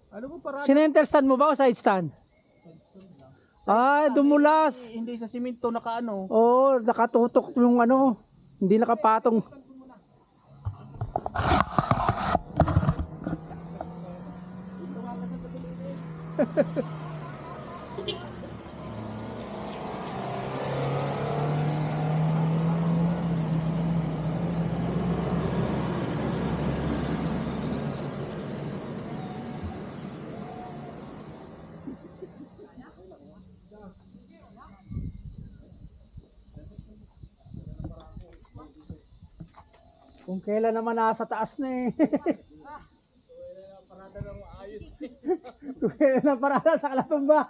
Ano mo parada? Sinenter stand mo ba o side stand? Ay, dumulas. Hindi sa simento nakaano. Oo, nakatutok yung ano. Hindi nakapatong. Kung kailan naman nasa taas na eh. Parada ng ayos. Kung kailan na parada sa Kalatumba.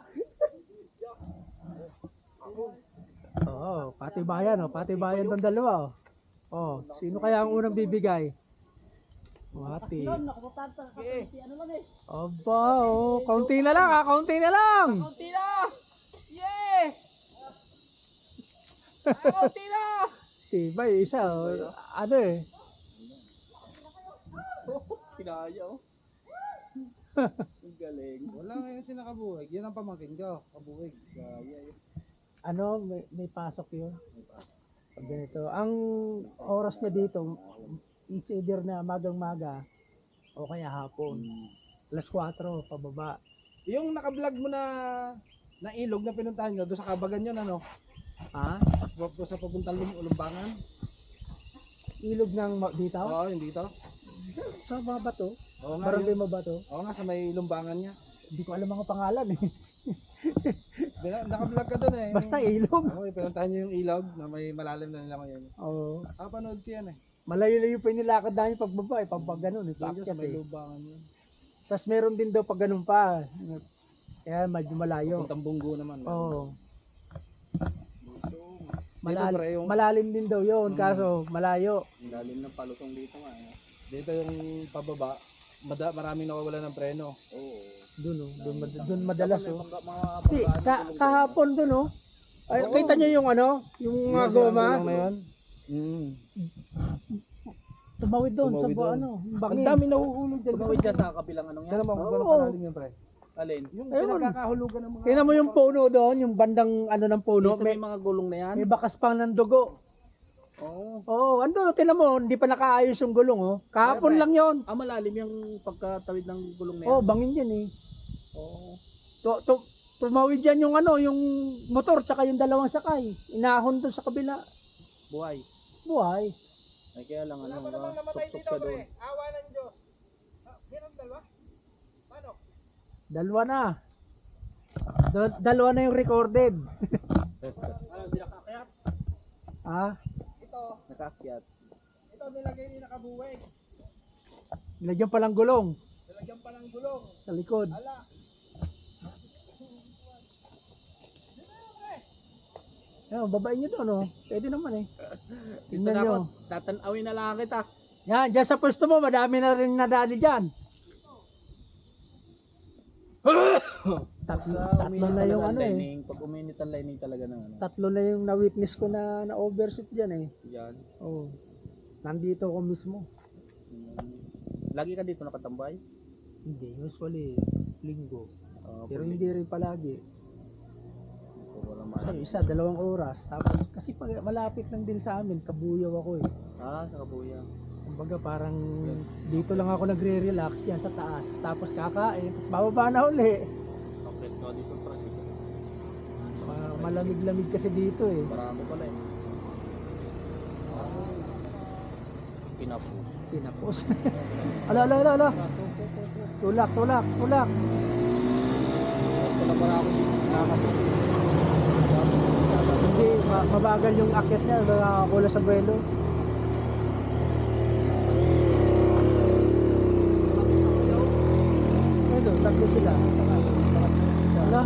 Oo, patibayan oh, patibayan ng dalawa oh. Oh, sino kaya ang unang bibigay? Mati. Aba, oh, kaunti na lang, kaunti na lang. Kaunti na! Yeah! Kaunti na! Tibay, isa oh. Ano eh. Kinaya oh. Ang galing. Wala ngayon si nakabuhig. Yan ang pamangkin ko. Kabuhig. Gaya yun. Ano, may pasok yun. Pag ganito, ang oras niya dito, it's either na magang-maga o kaya hapon. Alas 4, pababa. Yung naka-vlog mo na ilog na pinuntahan nyo, doon sa Kabagan yun, ano? Ha? Doon sa papuntang Lumbangan? Ilog ng dito? Oo, yung dito. Sa mga bato? Oo nga, Barangay Mabato? oo nga, sa may Lumbangan niya. Hindi ko alam mga pangalan eh. Naka-vlog ka doon eh. Basta ilog. Oo, pinuntahan nyo yung ilog na may malalim na nila ngayon. Oo. Panood ko yan eh. Malayo-layo pa yung nilakad namin pagbaba eh. Pag ganun eh. Doon sa Paakyat may eh. Lumbangan yun. Tapos meron din daw pag ganun pa. Kaya medyo malayo. Puntang Bunggo naman. Oo. Dito, pre, yung Malalim din daw yun. Kaso malayo. ang lalim ng palutong dito nga. Eh. Dito yung pababa, maraming nawawala ng preno. Oo. Doon madalas oh. Mga Di, kahapon doon oh. Ay, kita niyo yung ano, yung mga goma. na yun. Tumawid doon sa Tumawid doon. ano, yung Ang bangin. dami nahuhulog dyan. Tumawid dyan sa kabilang anong yan. Kaya naman, kung Oo. palalim yan, pre. Alin? Yung Ayun. pinagkakahulugan ng mga... Tingnan mo yung puno doon, yung bandang ano ng puno, Sa may mga gulong na yan. may bakas pang ng dugo. Oo. Oo, ando, tingnan mo, hindi pa nakaayos yung gulong oh. Kahapon Ay, lang yon. Malalim yung pagkatawid ng gulong na yan. Oh, bangin yan eh. Oo. Tumawid yan yung ano, yung motor tsaka yung dalawang sakay. Inahon doon sa kabila. Buhay. Buhay. Ay kaya lang ano, tuktok ka doon. Awa ng Diyos. Meron dalawa? Paano? Dalawa na. Dalawa na yung recorded. Ano, di nakakayat? Ah, Ito, Nakakyat. ito nilagay ni nakabuhig. nilagyan pa lang gulong Nilagyan pa ng gulong. sa likod. Ala. Yan, babain nyo doon oh. Pwede naman eh. Dito Tingnan na ako, nyo. tatanawin na lang kita. Yan, dyan sa pwesto mo, madami na rin nadali dyan. Tatlo na yung ano eh. Pag uminit ang lining talaga ng ano. Tatlo na yung na-witness ko na overshoot dyan eh. Yan. Oh. Nandito ako mismo. Lagi ka dito nakatambay? Hindi, usually linggo. Pero hindi rin palagi. Sabi, isa, 2 oras. Tapos, kasi pag malapit lang din sa amin, kabuyaw ako eh. Sa kabuya. Kumbaga parang dito lang ako nagre-relax diyan sa taas. Tapos kakain, tapos bababa na uli. Okay, no, dito practice. Malamig-lamig kasi dito eh. Marami pala eh. Pinapo. Pinapos. ala. Tulak. Wala para ako dito. Hindi, mabagal yung akyat niya. Nakakakula sa buwelo. Ito, tatlo sila. Wala.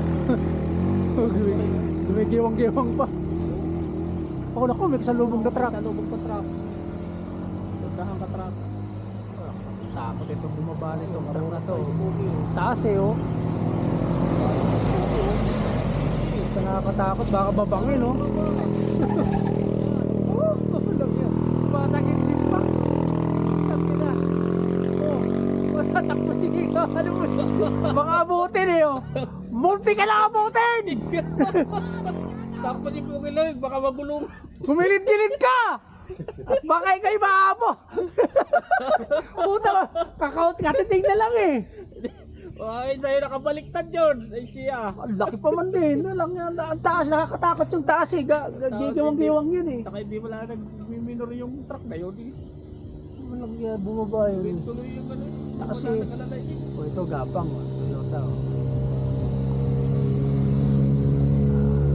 Gumigiwang-giwang pa. Ako na ko, may kasalubong na truck. Talubog pa truck. Dahan ka truck. Takot itong bumaba nitong truck na to. Taas eh oh. Ito nakakatakot, baka babangin oh. Masakit pa. Sabi na. Oh. Ano mo? Baka abutin eh oh. Munti ka lang abutin! Tapos yung bukil lang, baka mabulong. Kumilid-kilid ka! At baka ikaw'y maabo! Puta, kakaut katiting na lang eh. Ay, sa'yo nakabaliktad yun. Ay, siya. Ang laki pa man din. Ano lang yan. Ang taas, nakakatakot yung taas eh. Gigawang-giwang yun eh. Saka hindi mo lang nag-minor yung truck na yun. Walang yan, bumaba yun. Tuloy yung ano. Kasi, Wala na kalalay. oh, ito gapang. Oh. Toyota. Oh.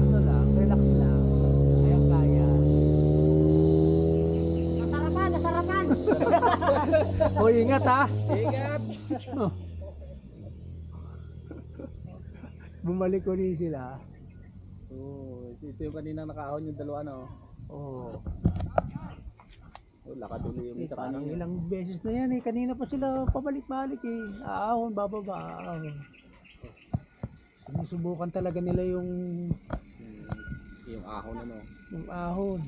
Ano lang, relax lang. Kaya-kaya. Nasarapan, nasarapan. O, ingat ha. Ingat! Bumalik ko rin sila. Oo, ito yung kanina nakahon yung dalawa, no? Oo. Oh, lakad ulit yung isa Parang kanina. ilang beses na yan eh. Kanina pa sila pabalik-balik eh. Aahon, bababa, aahon. Sinusubukan talaga nila yung Yung ahon, ano? ahon.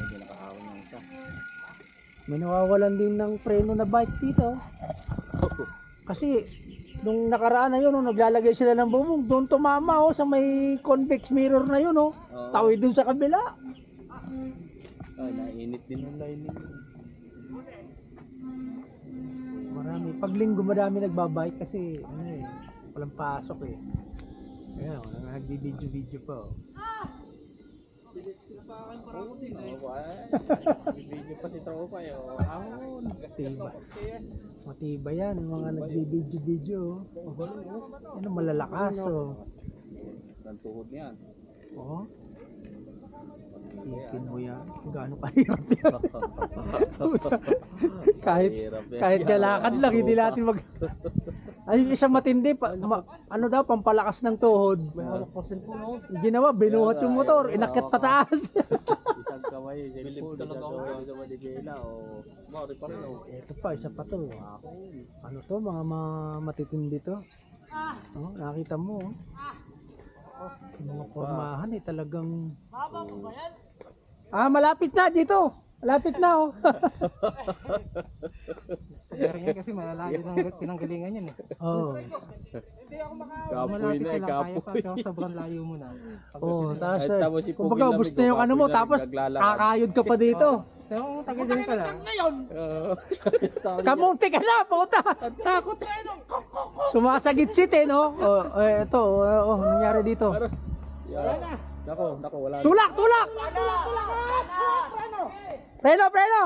Medyo nakahon yung isa. May nawawalan din ng preno na bike dito. Kasi nung nakaraan na yun, nung naglalagay sila ng bumong, doon tumama oh, sa may convex mirror na yun oh. Oo. Tawid dun sa kabila. Ay, nainit din yung lining. Marami. Pag linggo marami nagbabike kasi ano eh, walang pasok eh. Ayan, nagdi-video pa oh. Oo, ay. Video pa si Tropa eh. Oh, ahon. Matibay. Matibay yan, yung mga nagbi-video-video. Oh. Ano, malalakas oh. Ang tuhod niyan. Oh. Sipin mo yan. Kung gaano kahirap yan. kahit Hirap yan. kahit galakad lang, hindi natin mag... Ay, yung isang matindi, ano daw, pampalakas ng tuhod. May hawak pa cellphone, oh. Ginawa, binuhat yung motor, inakyat pataas. Isang kamay, cellphone. Isang kamay, sa Manibela. O, mawari pa rin, oh. Ito pa, isa pa to. Ahon. Ano to, mga matitindi to. Oh, nakita mo. Oh. Yung mga formahan eh, talagang... malapit na dito. Malapit na oh. Kasi malalayo ng pinanggalingan yan eh. Oh. Kapoy na eh, kapoy. Sobrang layo mo na. Oh, tapos Ay, tapos si kung baga Pugil ubos Lamig, na yung ano mo, kapoy na tapos naglalakad. kakayod ka pa dito. Pero kung tagal din ka lang. Oo. Sorry. Kamunti ka na, puta. Takot. Sumasagit-sit eh, no? Oh, ito, oh, nangyari dito. Yan. Nako, wala. Tulak, tulak! Preno, preno!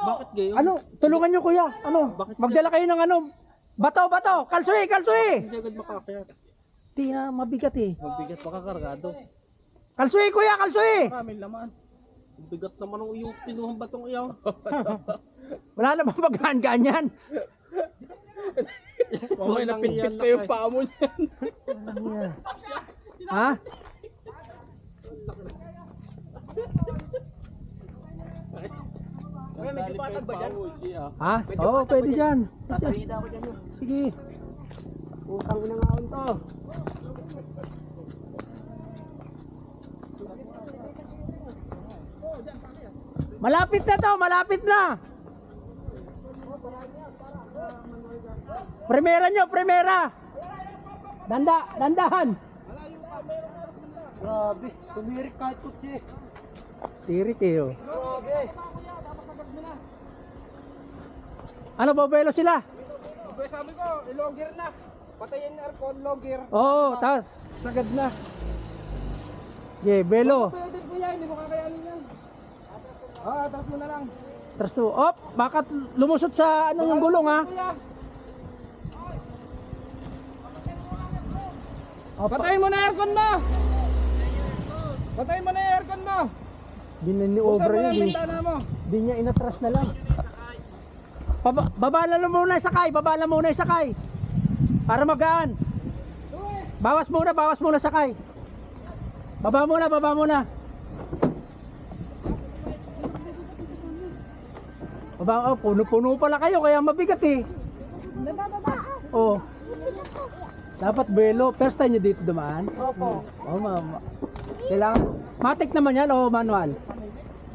Bakit gayon? Ano, tulungan nyo kuya. Ano, magdala kayo ng ano, bato, bato, kalsui, kalsui! Hindi agad makakayat. Di na, mabigat eh. Mabigat pa kakargado. Kalsui kuya, kalsui! Maraming laman. Bigat naman ang iyong pinuhang batong iyaw. Wala na bang maghaan yan? Mamay napitpit pa yung paa mo niyan. Ano yan? Ha? May medyo patag ba dyan? Ha? Oo, pwede dyan. Sasalida ako dyan yun. Sige. Utang inangaon to. Malapit na to, malapit na. Primera nyo, primera. Dandahan. Grabe, tumirik kahit kutsi. Tirik eh oh. Grabe. Ano, babelo sila? Sabi ko, logger na. Patayin na aircon, logger. Oo, tas sagad na. Yeah, belo. Pwede po yan, hindi mo kakayanin yan. Atras mo na lang. Traso. Op, bakit lumusot sa ano yung gulong ha? Op, Patayin mo na aircon mo! Patayin mo na yung aircon mo! binani-over Buksan mo na yun ang eh. bintana mo! Di niya inatras na lang. Babala lang muna sakay, babala muna sakay. Para magaan. Bawas muna sakay. Baba muna, baba muna. Baba, oh, puno-puno pala kayo kaya mabigat eh. Oh. Dapat belo. First time nyo dito dumaan? Opo. Oh, mama. Kailangan. Matic naman yan o manual?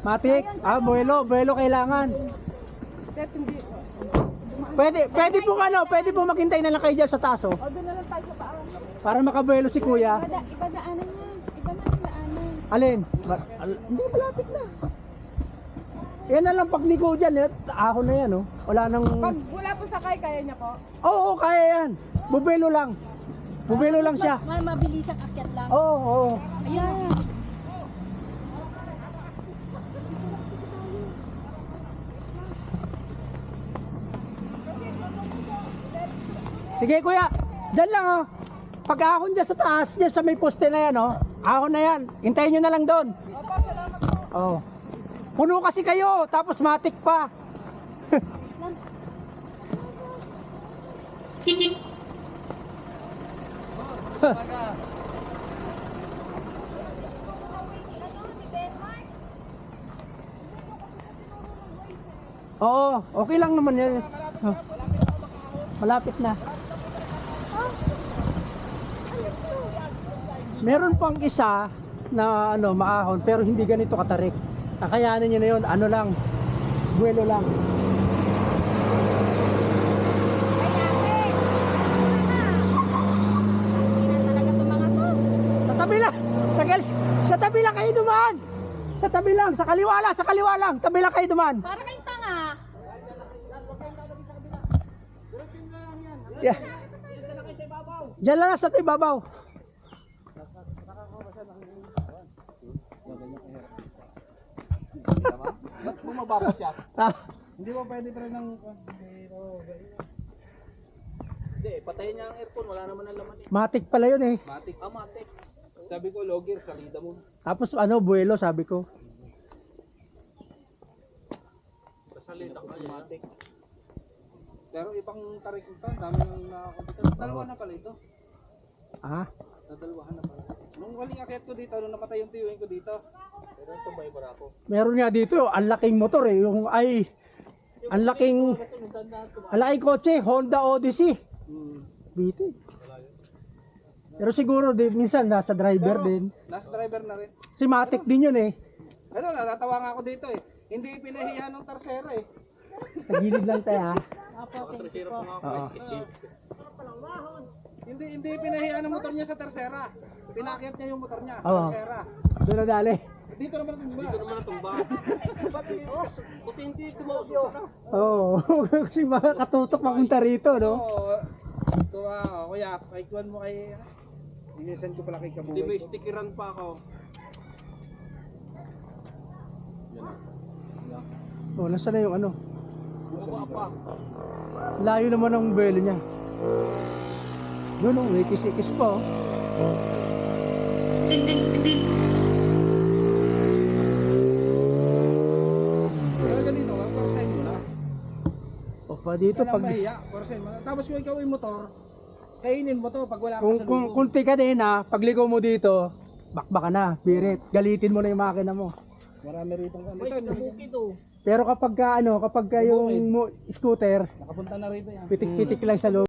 Matic? Ah, buwelo kailangan. Kahit hindi. Pwede po maghintay na lang kayo dyan sa taas, oh. O, doon na lang tayo sa taas. Para makabuelo si kuya. Iba daanan niya. Iba na ang daanan. Alin? Hindi, malapit na. Yan na lang pagliko dyan, eh. Ahon na yan, oh. Wala nang... Pag wala po sakay, kaya niya po? Oo, kaya yan. Bubelo lang. Bubelo lang siya. Mabilis ang akyat lang. Oo. Ayan. Sige kuya, dyan lang, oh. Pag ahon dyan sa taas, dyan sa may poste na yan, oh. Ahon na yan. Hintayin nyo na lang doon. Opo, salamat po. Oh. Puno kasi kayo, tapos matik pa. Oo, okay lang naman yan. Oh. Malapit na. Meron pang isa na maahon pero hindi ganito katarik. Kakayanin niyo na yun, buwelo lang. Sa tabi lang, sa tabi lang kayo dumaan. Sa tabi lang, sa kaliwa lang, tabi lang kayo dumaan. Para kayong tanga. Yeah. Diyan lang sa ibabaw. Ba't bumababa siya? Ah, Hindi mo pwede pa rin ng... Hindi, patayin niya ang aircon. Wala naman ang laman eh. matik pala yun eh. Matik. Matik. Sabi ko, logger, salida mo. Tapos buwelo sabi ko. Kasalita ko matik. Pero ibang tarik ito, dami nang nakakomputer. Dalawa na pala ito. Ah, Dadalwahan na pala. Nung waling akyat ko dito, nung namatay yung tiyuhin ko dito. Pero ito ba iba ako? meron nga dito, ang laking motor eh. Ang laking kotse, Honda Odyssey. Biti. Pero siguro minsan nasa driver Pero, din. Last driver na rin. Si Matic din yun eh. Ano, natatawa nga ako dito eh. Hindi pinahiya ng tarsera eh. Sa gilid lang tayo, ha. Opo, thank you po. Oo. Hindi pinahiya ng motor niya sa tarsera. Pinakyat niya yung motor niya, Oo. tarsera. Doon na dali. Dito naman ang Dito naman natumba. Ba't buti hindi tumausok na? Oo. Kasi makakatutok mapunta rito, no? Oo. Ito kuya, kay kuwan mo kay... Inisan ko pala kay Hindi may Kabuhay ko. stickeran pa ako. Oh, nasa na yung Bumaba pa. layo naman ang belo niya. Doon, oh, may kis-kis pa, oh. Pero ganito, first time mo na. O pa dito, Walang pag... mahiya, first time mo na. Tapos kung ikaw yung motor, kainin mo to pag wala ka sa Kung lubong. kunti ka din, ha, pagligaw mo dito, bakba ka na, birit. Galitin mo na yung makina mo. Marami rito ang May nabukid oh. Pero kapag ka yung scooter, nakapunta na rito yan. pitik-pitik lang sa loob.